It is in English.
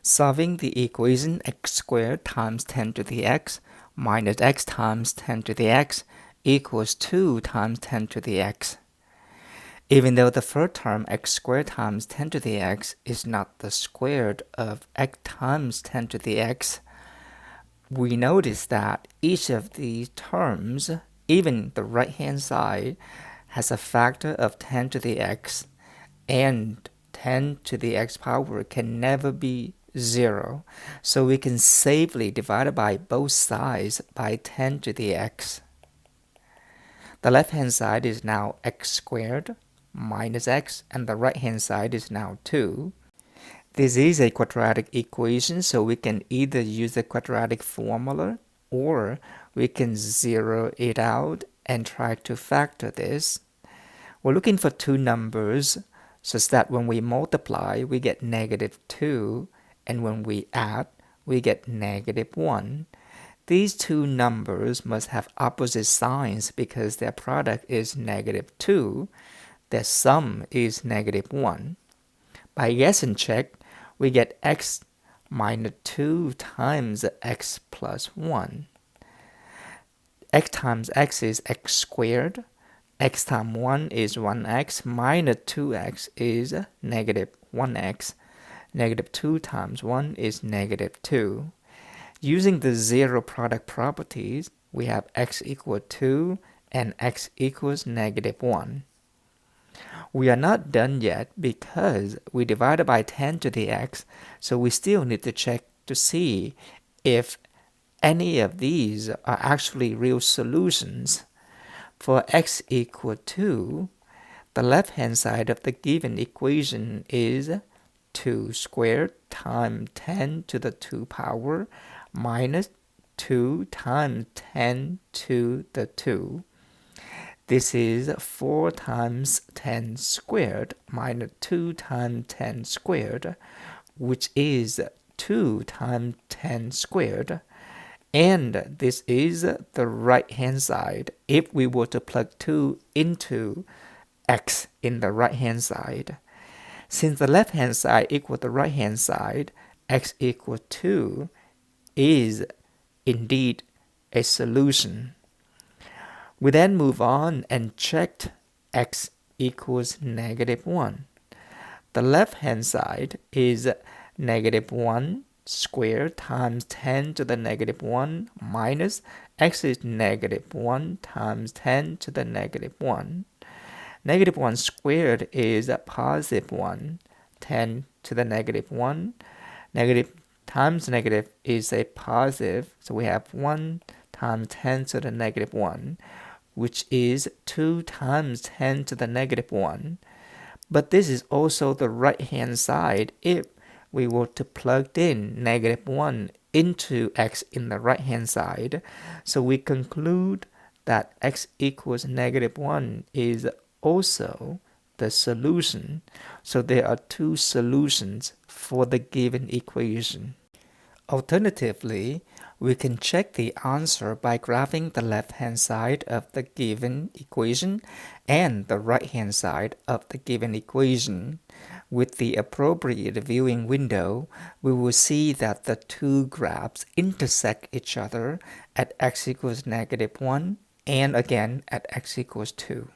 Solving the equation x squared times 10 to the x minus x times 10 to the x equals 2 times 10 to the x. Even though the first term x squared times 10 to the x is not the square of x times 10 to the x, we notice that each of these terms, even the right-hand side, has a factor of 10 to the x, and 10 to the x power can never be 0, so we can safely divide by both sides by 10 to the x. The left-hand side is now x squared minus x, and the right-hand side is now 2. This is a quadratic equation, so we can either use the quadratic formula or we can zero it out and try to factor this. We're looking for two numbers such that when we multiply, we get -2, and when we add, we get -1. These two numbers must have opposite signs because their product is -2. Their sum is -1. By guess and check, we get x minus 2 times x plus 1. X times x is x squared. X times 1 is 1x, minus 2x is -1x. -2 times 1 is -2. Using the zero product properties, we have x equals 2 and x equals -1. We are not done yet because we divided by 10 to the x, so we still need to check to see if any of these are actually real solutions. For x equals 2, the left-hand side of the given equation is 2 squared times 10 to the 2 power minus 2 times 10 to the 2. This is 4 times 10 squared minus 2 times 10 squared, which is 2 times 10 squared. And this is the right-hand side if we were to plug 2 into x in the right-hand side. Since the left-hand side equals the right-hand side, x equals 2 is indeed a solution. We then move on and checked x equals -1. The left-hand side is -1 squared times 10 to the -1 minus x is -1 times 10 to the -1. -1 squared is +1, 10 to the -1. Negative times negative is a positive, so we have 1 times 10 to the -1, which is 2 times 10 to the -1. But this is also the right-hand side if we were to plug in -1 into x in the right-hand side. So we conclude that x equals -1 is also the solution. So there are two solutions for the given equation. Alternatively, we can check the answer by graphing the left-hand side of the given equation and the right-hand side of the given equation. With the appropriate viewing window, we will see that the two graphs intersect each other at x equals -1 and again at x equals 2.